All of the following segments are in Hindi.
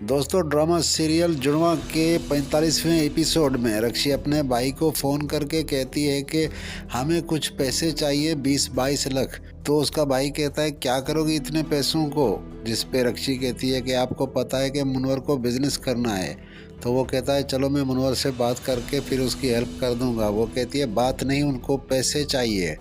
दोस्तों, ड्रामा सीरियल जुड़वा के 45वें एपिसोड में रक्षी अपने भाई को फ़ोन करके कहती है कि हमें कुछ पैसे चाहिए, 20-22 लाख। तो उसका भाई कहता है, क्या करोगी इतने पैसों को? जिस पे रक्षी कहती है कि आपको पता है कि मुनवर को बिजनेस करना है। तो वो कहता है, चलो मैं मुनवर से बात करके फिर उसकी हेल्प कर दूंगा। वो कहती है, बात नहीं, उनको पैसे चाहिए।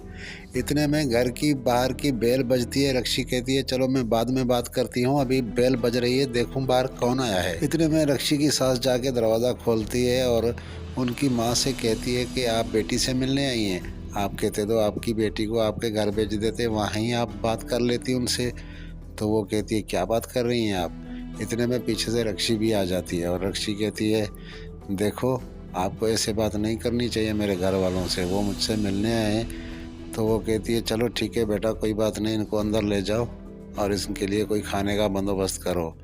इतने में घर की बाहर की बेल बजती है। रक्षी कहती है, चलो मैं बाद में बात करती हूँ, अभी बेल बज रही है, देखूं बाहर कौन आया है। इतने में रक्षी की सास जाके दरवाज़ा खोलती है और उनकी माँ से कहती है कि आप बेटी से मिलने आई हैं। आप कहते तो आपकी बेटी को आपके घर भेज देते, वहीं आप बात कर लेती उनसे। तो वो कहती है, क्या बात कर रही हैं आप? इतने में पीछे से रक्षी भी आ जाती है और रक्षी कहती है, देखो, आपको ऐसे बात नहीं करनी चाहिए मेरे घर वालों से, वो मुझसे मिलने आए हैं। तो वो कहती है, चलो ठीक है बेटा, कोई बात नहीं, इनको अंदर ले जाओ और इसके लिए कोई खाने का बंदोबस्त करो।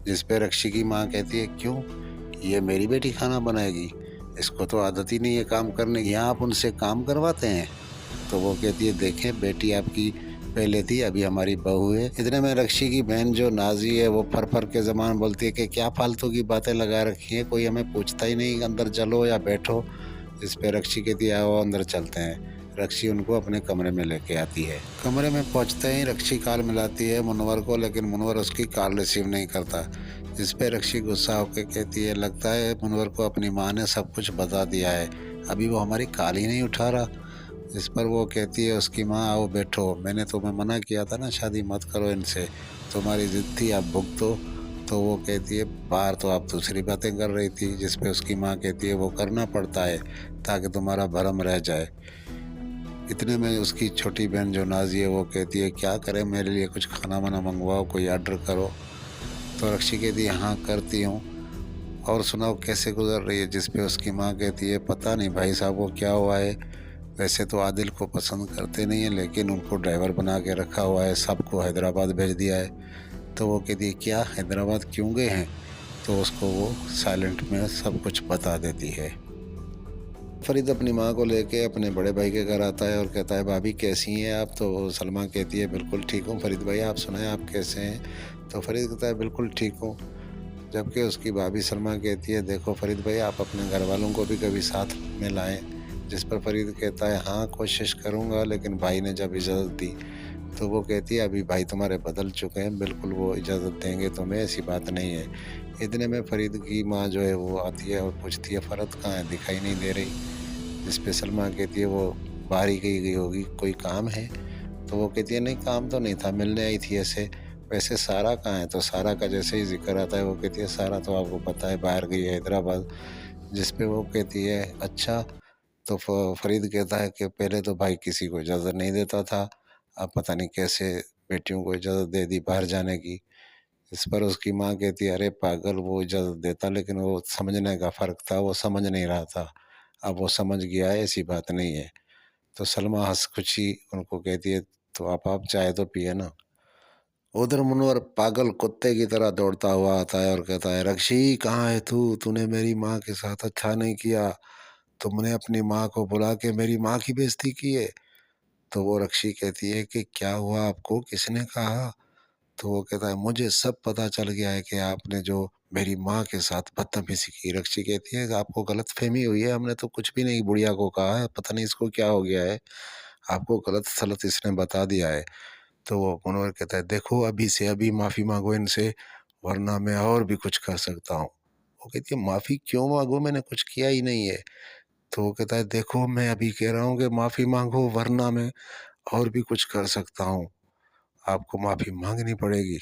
जिस पे रक्षी की माँ कहती है, क्यों? ये मेरी बेटी खाना बनाएगी? इसको तो आदत ही नहीं है काम करने की, यहाँ आप उनसे काम करवाते हैं? तो वो कहती है, देखें बेटी आपकी पहले थी, अभी हमारी बहू है। इतने में रक्षी की बहन जो नाजी है, वो फर फर के ज़बान बोलती है कि क्या फालतू की बातें लगा रखी हैं, कोई हमें पूछता ही नहीं, अंदर चलो या बैठो। इस पे रक्षी कहती है, आओ अंदर चलते हैं। रक्षी उनको अपने कमरे में लेके आती है। कमरे में पहुंचते ही रक्षी कॉल मिलाती है मुनवर को, लेकिन मुनवर उसकी कॉल रिसीव नहीं करता। जिस पे रक्षी गुस्सा होकर कहती है, लगता है मुनवर को अपनी माँ ने सब कुछ बता दिया है, अभी वो हमारी कॉल ही नहीं उठा रहा। इस पर वो कहती है उसकी माँ, आओ बैठो, मैंने तुम्हें मना किया था ना शादी मत करो इनसे, तुम्हारी जिद थी, आप भुगतो। तो वो कहती है, बाहर तो आप दूसरी बातें कर रही थी। जिस पे उसकी माँ कहती है, वो करना पड़ता है ताकि तुम्हारा भरम रह जाए। इतने में उसकी छोटी बहन जो नाजी है, वो कहती है, क्या करें, मेरे लिए कुछ खाना वाना मंगवाओ, कोई ऑर्डर करो। तो रक्षी कहती है, हाँ करती हूँ, और सुनाओ कैसे गुजर रही है? जिस पे उसकी माँ कहती है, पता नहीं भाई साहब को क्या हुआ है, वैसे तो आदिल को पसंद करते नहीं है, लेकिन उनको ड्राइवर बना के रखा हुआ है, सबको हैदराबाद भेज दिया है। तो वो कहती है, क्या हैदराबाद क्यों गए हैं? तो उसको वो साइलेंट में सब कुछ बता देती है। फरीद अपनी माँ को लेके अपने बड़े भाई के घर आता है और कहता है, भाभी कैसी हैं आप? तो सलमा कहती है, बिल्कुल ठीक हूँ फरीद भाई, आप सुनाएं आप कैसे हैं? तो फरीद कहता है, बिल्कुल ठीक हूँ। जबकि उसकी भाभी सलमा कहती है, देखो फरीद भाई, आप अपने घर वालों को भी कभी साथ में लाएं। जिस पर फरीद कहता है, हाँ कोशिश करूँगा, लेकिन भाई ने जब इजाज़त दी। तो वो कहती है, अभी भाई तुम्हारे बदल चुके हैं, बिल्कुल वो इजाज़त देंगे तुम्हें, ऐसी बात नहीं है। इतने में फरीद की माँ जो है वो आती है और पूछती है, फ़रत कहाँ है, दिखाई नहीं दे रही। जिस पे सलमा कहती है, वो बाहर ही कहीं गई होगी, कोई काम है? तो वो कहती है, नहीं काम तो नहीं था, मिलने आई थी ऐसे। वैसे सारा कहाँ है? तो सारा का जैसे ही ज़िक्र आता है, वो कहती है, सारा तो आपको पता है बाहर गई है हैदराबाद। जिस पे वो कहती है, अच्छा। तो फरीद कहता है कि पहले तो भाई किसी को इजाज़त नहीं देता था, अब पता नहीं कैसे बेटियों को इजाज़त दे दी बाहर जाने की। इस पर उसकी माँ कहती है, अरे पागल, वो इजाज़त देता, लेकिन वो समझने का फ़र्क था, वो समझ नहीं रहा था। अब वो समझ गया है, ऐसी बात नहीं है। तो सलमा हँस खुशी उनको कहती है, तो आप चाय तो पिए ना। उधर मुनवर पागल कुत्ते की तरह दौड़ता हुआ आता है और कहता है, रक्षी कहाँ है तू? तूने मेरी माँ के साथ अच्छा नहीं किया, तुमने अपनी माँ को बुला के मेरी माँ की बेइज्जती की है। तो वो रक्षी कहती है कि क्या हुआ आपको, किसने कहा? तो वो कहता है, मुझे सब पता चल गया है कि आपने जो मेरी माँ के साथ बदतमीजी की। रक्षी कहती है कि आपको गलतफहमी हुई है, हमने तो कुछ भी नहीं बुढ़िया को कहा है, पता नहीं इसको क्या हो गया है, आपको गलत सलत इसने बता दिया है। तो वो मुनव्वर कहता है, देखो अभी से अभी माफ़ी मांगो इनसे, वरना मैं और भी कुछ कर सकता हूँ। वो कहती है, माफ़ी क्यों मांगू, मैंने कुछ किया ही नहीं है। तो वो कहता है, देखो मैं अभी कह रहा हूँ कि माफ़ी मांगो, वरना मैं और भी कुछ कर सकता हूँ, आपको माफ़ी मांगनी पड़ेगी।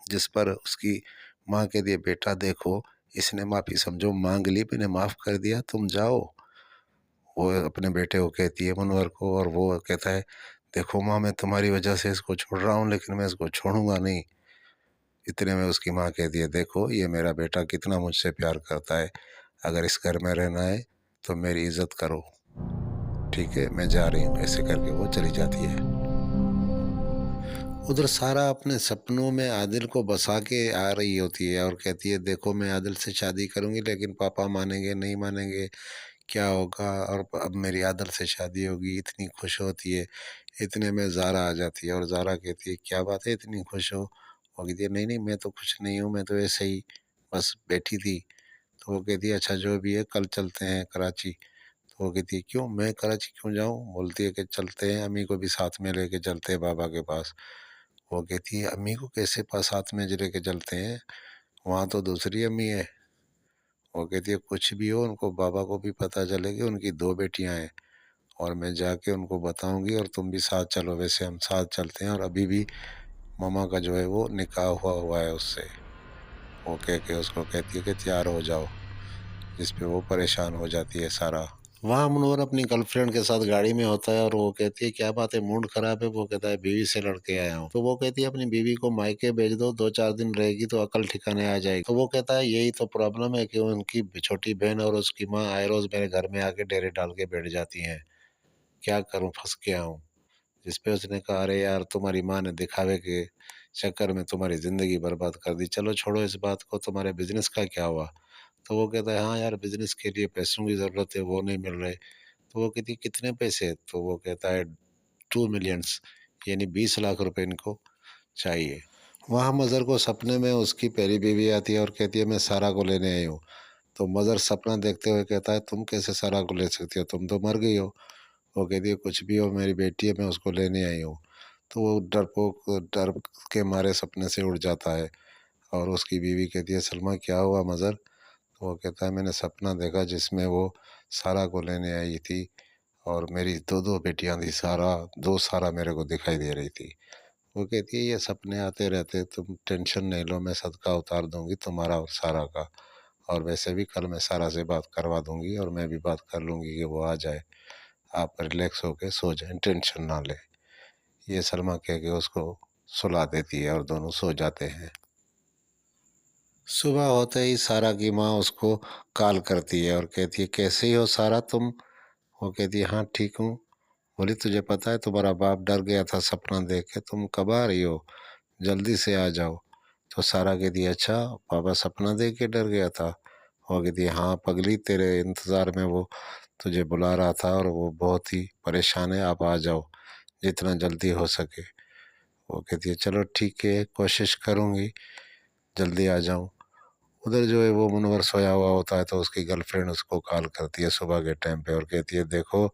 जिस पर उसकी माँ कहती है, बेटा देखो, इसने माफ़ी समझो मांग ली, मैंने माफ़ कर दिया, तुम जाओ। वो अपने बेटे को कहती है मुनव्वर को, और वो कहता है, देखो माँ, मैं तुम्हारी वजह से इसको छोड़ रहा हूँ, लेकिन मैं इसको छोड़ूंगा नहीं। इतने में उसकी माँ कहती है, देखो ये मेरा बेटा कितना मुझसे प्यार करता है, अगर इस घर में रहना है तो मेरी इज्जत करो, ठीक है मैं जा रही हूँ। ऐसे करके वो चली जाती है। उधर सारा अपने सपनों में आदिल को बसा के आ रही होती है और कहती है, देखो मैं आदिल से शादी करूंगी, लेकिन पापा मानेंगे नहीं मानेंगे, क्या होगा, और अब मेरी आदिल से शादी होगी, इतनी खुश होती है। इतने में ज़ारा आ जाती है और ज़ारा कहती है, क्या बात है, इतनी खुश हो? वो कहती है, नहीं नहीं, मैं तो खुश नहीं हूँ, मैं तो ऐसे ही बस बैठी थी। तो वो कहती है अच्छा जो भी है कल चलते हैं कराची। तो वो कहती है क्यों, मैं कराची क्यों जाऊँ? बोलती है कि चलते हैं, अम्मी को भी साथ में लेके चलते हैं बाबा के पास। वो कहती है अम्मी को कैसे पास साथ में लेके चलते हैं, वहाँ तो दूसरी अम्मी है। वो कहती है कुछ भी हो, उनको बाबा को भी पता चले कि उनकी 2 बेटियाँ हैं और मैं जाके उनको बताऊँगी और तुम भी साथ चलो। वैसे हम साथ चलते हैं और अभी भी मम्मा का जो है वो निकाह हुआ हुआ है उससे। वो कह के उसको कहती है कि तैयार हो जाओ, जिस पे वो परेशान हो जाती है सारा। वहाँ मनोहर अपनी गर्लफ्रेंड के साथ गाड़ी में होता है और वो कहती है क्या बात है, मूड खराब है? वो कहता है बीवी से लड़के आया हूँ। तो वो कहती है अपनी बीवी को मायके भेज दो, 2-4 दिन रहेगी तो अकल ठिकाने आ जाएगी। तो वो कहता है यही तो प्रॉब्लम है कि उनकी छोटी बहन और उसकी माँ आए रोज मेरे घर में आके डेरे डाल के बैठ जाती हैं। क्या करूँ, फंस गया हूँ। जिस पे उसने कहा अरे यार, तुम्हारी माँ ने दिखावे के चक्कर में तुम्हारी ज़िंदगी बर्बाद कर दी। चलो छोड़ो इस बात को, तुम्हारे बिज़नेस का क्या हुआ? तो वो कहता है हाँ यार, बिज़नेस के लिए पैसों की ज़रूरत है, वो नहीं मिल रहे। तो वो कहती है कितने पैसे? तो वो कहता है 2 मिलियंस, यानी 20 लाख रुपए इनको चाहिए। वहाँ मज़र को सपने में उसकी पहली बीवी आती है और कहती है मैं सारा को लेने आई हूँ। तो मज़र सपना देखते हुए कहता है तुम कैसे सारा को ले सकती हो, तुम तो मर गई हो। वो कहती है कुछ भी हो, मेरी बेटी है, मैं उसको लेने आई हूँ। तो वो डरपोक डर के मारे सपने से उड़ जाता है और उसकी बीवी कहती है सलमा क्या हुआ मज़र? तो वो कहता है मैंने सपना देखा जिसमें वो सारा को लेने आई थी और मेरी 2-2 बेटियां थी, सारा 2 सारा मेरे को दिखाई दे रही थी। वो कहती है ये सपने आते रहते, तुम टेंशन नहीं लो, मैं सदका उतार दूंगी तुम्हारा और सारा का। और वैसे भी कल मैं सारा से बात करवा दूंगी और मैं भी बात कर लूंगी कि वो आ जाए, आप रिलैक्स होके सो जाएं, टेंशन ना लें। ये सलमा कह के उसको सुला देती है और दोनों सो जाते हैं। सुबह होते ही सारा की माँ उसको कॉल करती है और कहती है कैसे ही हो सारा तुम? वो कहती है हाँ ठीक हूँ। बोली तुझे पता है तुम्हारा बाप डर गया था सपना देख के, तुम कब आ रही हो, जल्दी से आ जाओ। तो सारा कहती है अच्छा, पापा सपना देख के डर गया था? वो कहती है हाँ पगली, तेरे इंतज़ार में वो तुझे बुला रहा था और वो बहुत ही परेशान है, आप आ जाओ जितना जल्दी हो सके। वो कहती है चलो ठीक है, कोशिश करूँगी जल्दी आ जाऊँ। उधर जो है वो मुनव्वर सोया हुआ होता है तो उसकी गर्लफ्रेंड उसको कॉल करती है सुबह के टाइम पे और कहती है देखो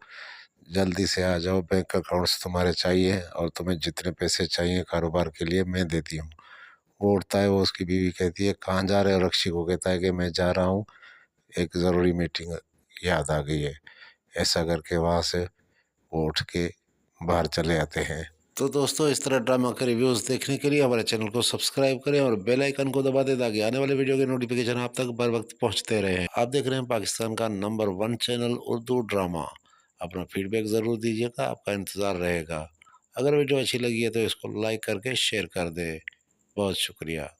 जल्दी से आ जाओ, बैंक अकाउंट्स तुम्हारे चाहिए और तुम्हें जितने पैसे चाहिए कारोबार के लिए मैं देती हूँ। वो उठता है, वो उसकी बीवी कहती है कहाँ जा रहे हो? रक्षी को कहता है कि मैं जा रहा हूँ, एक ज़रूरी मीटिंग याद आ गई है। ऐसा करके वहाँ से वो उठ के बाहर चले आते हैं। तो दोस्तों इस तरह ड्रामा के रिव्यूज़ देखने के लिए हमारे चैनल को सब्सक्राइब करें और बेल आइकन को दबा दें ताकि आने वाले वीडियो के नोटिफिकेशन आप तक बर वक्त पहुंचते रहें। आप देख रहे हैं पाकिस्तान का नंबर 1 चैनल उर्दू ड्रामा। अपना फीडबैक ज़रूर दीजिएगा, आपका इंतज़ार रहेगा। अगर वीडियो अच्छी लगी है तो इसको लाइक करके शेयर कर दें। बहुत शुक्रिया।